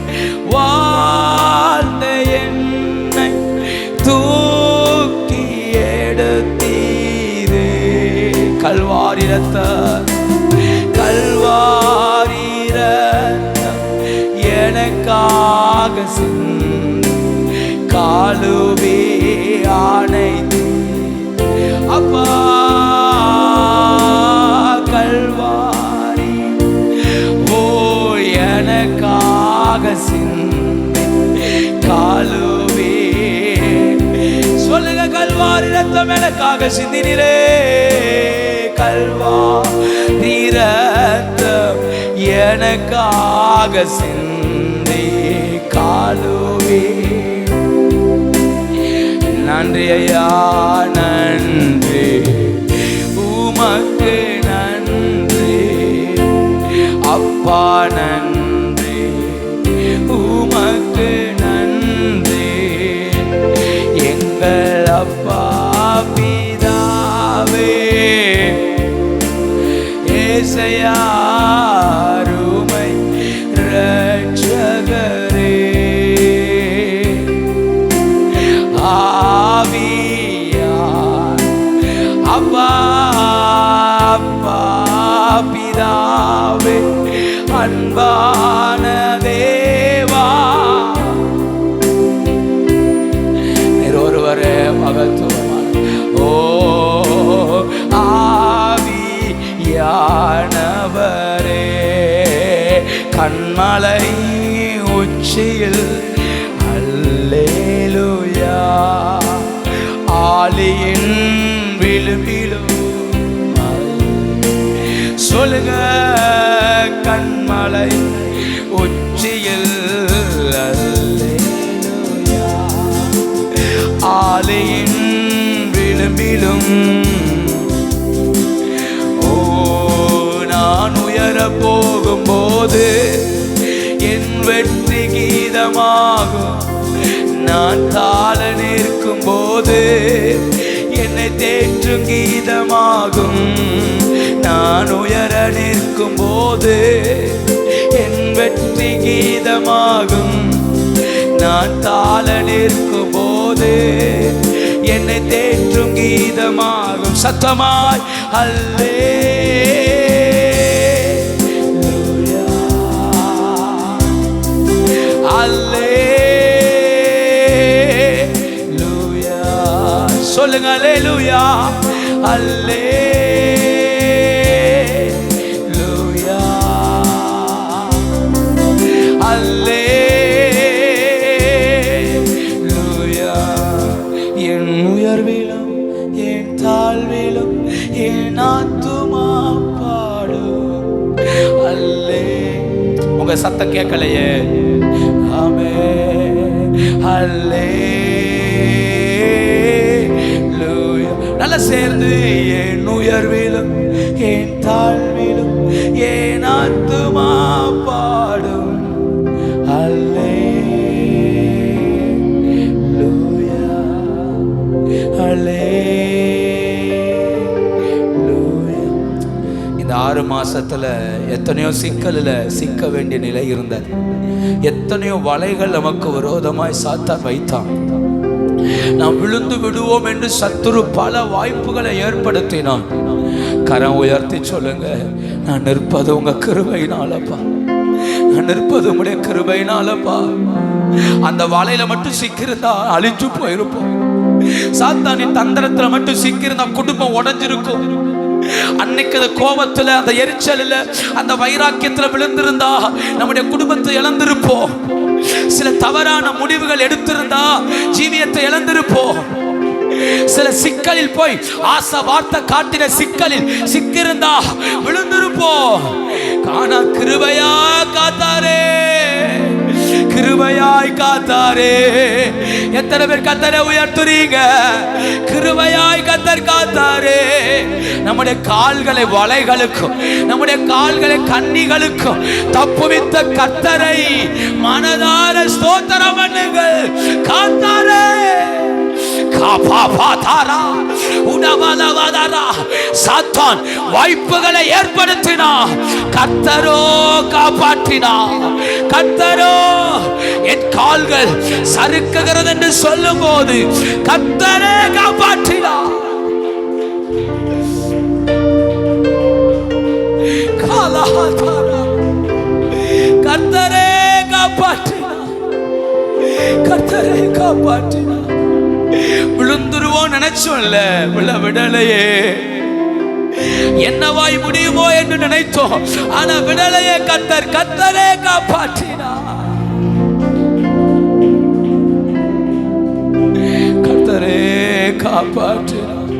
வாழ்ந்த என்னை தூக்கி எடுத்தீரே. கல்வாரி ரத்தம், கல்வாரி ரத்தம் எனக்காக சிந்தி காலுவே ஆணைத்து அப்பா. கல்வாரி ஓ எனக்காக சிந்தி காலுவே. சொல்லுங்க, கல்வாரி ரத்தம் எனக்காக சிந்தினீரே. கல்வாரி ரத்தம் எனக்காக சிந்தி காலுவே. நன்றி ஐயா, நன்றி உமக்கு நன்றி அப்பா, நன்றி உமக்கு நன்றி. எங்கள் அப்பா பிதாவே ஏசையா அருமை இரட்சகரே ஆவியார் அப்பா அப்பா பிதாவே அன்பான தேவா ஒருவரே மகத்துவமான ஓ ஆவியானவரே கண்மலை உச்சியில் அல்லேலூயா ஆலியின் விழுவிலும் சொல்லுங்க கண்மலை உச்சியில் அல்லேலூயா ஆலியின் விழுவிலும் ஓ நான் உயர போகும்போது என் வெற்றி கீதமாகும் நான் தாழ நிற்கும் போது என்னை தேற்றும் கீதமாகும் நான் உயர நிற்கும் போது என் வெற்றி கீதமாகும் நான் தாழ நிற்கும் போது என்னை தேற்றும் கீதமாகும் சத்தமாய் அல்லேலூயா அல்லேலூயா சொல்லுங்க அல்லேலூயா அல்லேலூயா அல்லேலூயா என் உயர்விலும் என் தாழ்விலும் என் ஆத்துமா பாடும் அல்லே உங்க சத்தம் கேட்கலையே ஆமென் அல்லேலூயா நல்லா சேர்ந்து என் உயர்விலும் என் தாழ்விலும் என் ஆத்துமா பாடும் அல்லேலூயா அல்லேலூயா. இந்த 6 மாசத்துல எத்தனையோ சிக்கலில் சிக்க வேண்டிய நிலை இருந்தது. எத்தனையோ வலைகள் நமக்கு விரோதமாய் சாத்தான் வைத்தான். நாம் விழுந்து விடுவோம் என்று சத்துரு பல வாய்ப்புகளை ஏற்படுத்தினான். கரம் உயர்த்தி சொல்லுங்க, நான் நிற்பது உங்க கிருபையினாலப்பா, நான் நிற்பது உங்களுடைய கிருபையினாலப்பா. அந்த வலையில மட்டும் சிக்கிருந்தா அழிஞ்சு போயிருப்போம். சாத்தானின் தந்திரத்துல மட்டும் சிக்கிருந்தா குடும்பம் உடைஞ்சிருக்கும். அன்னைக்கு அந்த கோபத்துல, அந்த எரிச்சலில், அந்த வைராக்கியத்துல விழுந்திருந்தா நம்முடைய குடும்பத்தை இழந்திருப்போம். சில தவறான முடிவுகள் எடுத்திருந்தா ஜீவியத்தை இழந்திருப்போம். சில சிக்கலில் போய் ஆசை வார்த்தை காட்டின சிக்கலில் சிக்கிருந்தா விழுந்திருப்போம். காணா கிருபையா காத்தாரே, கிருபையாய் காத்தாரே. எத்தனை பேர் கர்த்தரை உயர்த்துறீங்க? கிருபையாய் கர்த்தர் காத்தாரே. நம்முடைய கால்களை வலைகளுக்கும் நம்முடைய கால்களை கண்ணிகளுக்கும் தப்புவித்த கர்த்தரை மனதார ஸ்தோத்திரம் பண்ணுங்கள். காத்தாரே சாத்தான் வாய்ப்புகளை ஏற்படுத்தினார், கர்த்தரோ காப்பாற்றினார். கர்த்தரோ என் கால்கள் சறுக்குகிறது என்று சொல்லும் போது கர்த்தரே காப்பாற்றினார். கர்த்தரே காப்பாற்றினார், கர்த்தரே காப்பாற்றினார். விழுந்துருவோம் நினைச்சோம்ல, விழ விடலையே. என்னவாய் முடியுமோ என்று நினைத்தோம், ஆனா விடலையே. கர்த்தர், கர்த்தரே காப்பாற்றினார். கர்த்தரே காப்பாற்றினார்,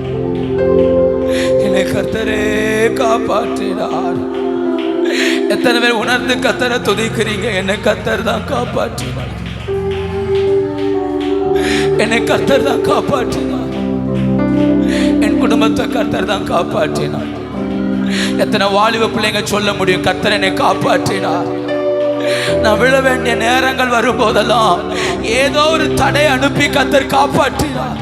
என்னை கர்த்தரே காப்பாற்றினார். எத்தனை பேர் உணர்ந்து கர்த்தரை துதிக்கிறீங்க? என்னை கர்த்தர் தான் காப்பாற்றினார், என்னை கர்த்தர் தான் காப்பாற்றினார், என் குடும்பத்தை கர்த்தர் தான் காப்பாற்றினார். எத்தனை வாலிப பிள்ளைங்க சொல்ல முடியும், கர்த்தர் என்னை காப்பாற்றினார். நான் விழ வேண்டிய நேரங்கள் வரும்போதெல்லாம் ஏதோ ஒரு தடை அனுப்பி கர்த்தர் காப்பாற்றினார்.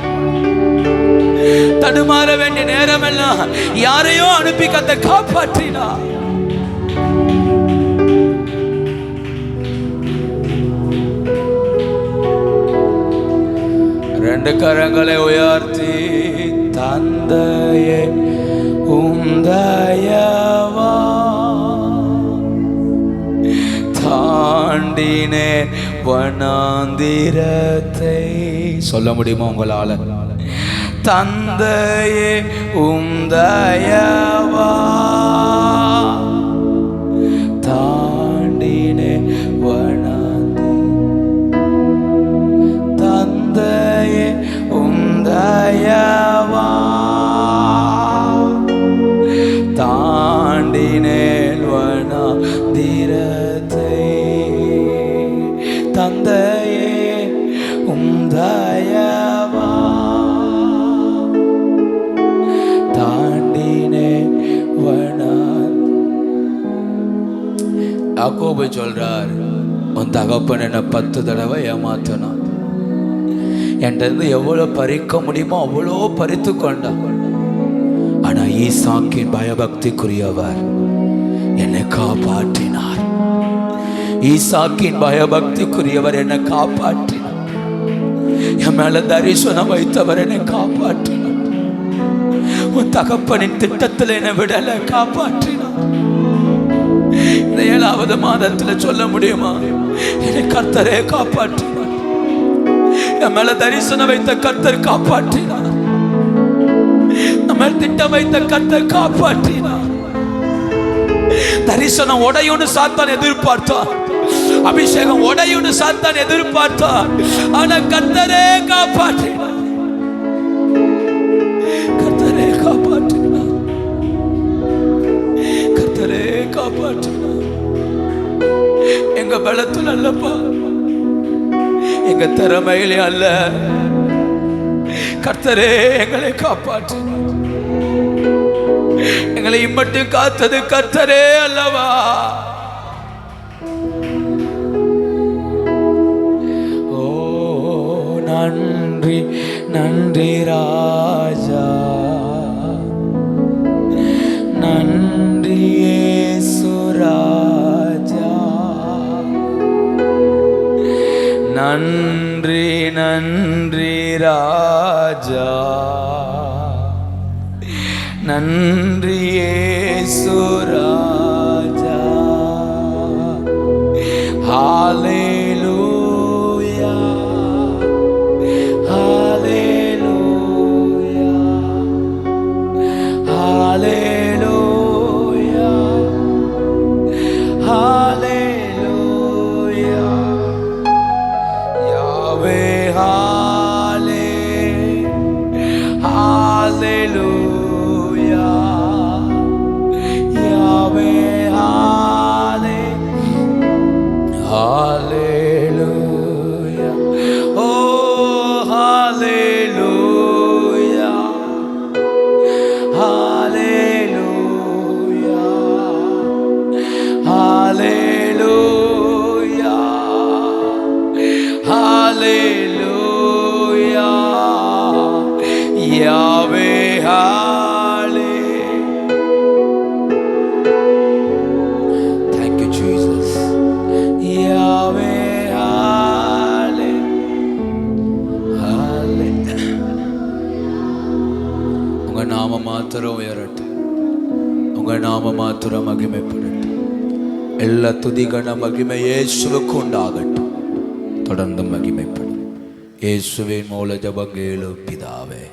தடுமாற வேண்டிய நேரமெல்லாம் யாரையோ அனுப்பி கத்த காப்பாற்றினா. ரெண்டு கரங்களை உயர்த்தி தந்தையே உந்தயவா தாண்டினே வனாந்திரத்தை. சொல்ல முடியுமா உங்களால? தந்தையே உந்தயவா தாண்டினே வனாந்தி. தந்தையே உந்தயவா தாண்டினேன் வனாந்திரத்தை. தந்தையே உந்தயவா தாண்டினே வனாந்தி. யாக்கோபு சொல்றார், உன் தகப்பன் என்ன 10 தடவை ஏமாத்தினான். என்கிட்ட எவ்வளவு பறிக்க முடியுமோ அவ்வளோ பறித்து கொண்டான். ஆனா ஈசாக்கின் பயபக்திக்குரியவர் என்னை காப்பாற்றினார். ஈசாக்கின் பயபக்திக்குரியவர் என்னை காப்பாற்றினார். என் மேல தரிசனம் வைத்தவர் என்னை காப்பாற்றினார். உன் தகப்பனின் திட்டத்தில் என்னை விடல காப்பாற்றினார். 7வது மாதத்துல சொல்ல முடியுமா, என்னை கர்த்தரே காப்பாற்றினார். என் மேல தரிசனம் வைத்த கர்த்தர் காப்பாற்றினார். நம்ம திட்டம் வைத்த கர்த்தர் காப்பாற்றினார். தரிசனம் உடையுன்னு சாத்தான் எதிர்பார்த்தான். அபிஷேகம் உடையுன்னு சாத்தான் எதிர்பார்த்தான். ஆனா கர்த்தரே காப்பாற்றினார். கர்த்தரே காப்பாற்றினார். கர்த்தரே காப்பாற்றினார். எங்க பலத்துல அல்லப்பா, எங்க திறமையிலே அல்ல, கர்த்தரே எங்களை காப்பாற்றினார். எங்களை இம்மட்டும் காத்தது கர்த்தரே அல்லவா. ஓ நன்றி நன்றி ராஜா, நன்றி இயேசு ராஜா, நன்றி நன்றி ராஜா, நன்றி இயேசு ராஜா. ஹல்லேலூயா ஹல்லேலூயா ஹல்லேலூயா ஹல்லேலூயா. யாவே ஹல்லே ஹல்லேலூயா. யாவே ஹல்லே ஹல்லேலூயா. ஓ ஹல்லேலூயா ஹல்லேலூயா ஹல்லேலூயா ஹல்லேலூயா. யாவே ஹல்லே. Thank you Jesus. யாவே ஹல்லே ஹல்லே. உங்க நாம மாத்திரம் உயரட்டும். உங்க நாம மாத்திரம் மகிமைப்படட்டும். எல்லா துதிகன மகிமை இயேசுவுக்கு உண்டாகட்டும். தொடர்ந்து மகிமைப்படும். இயேசுவின் மூல ஜெபம் கேளு பிதாவே.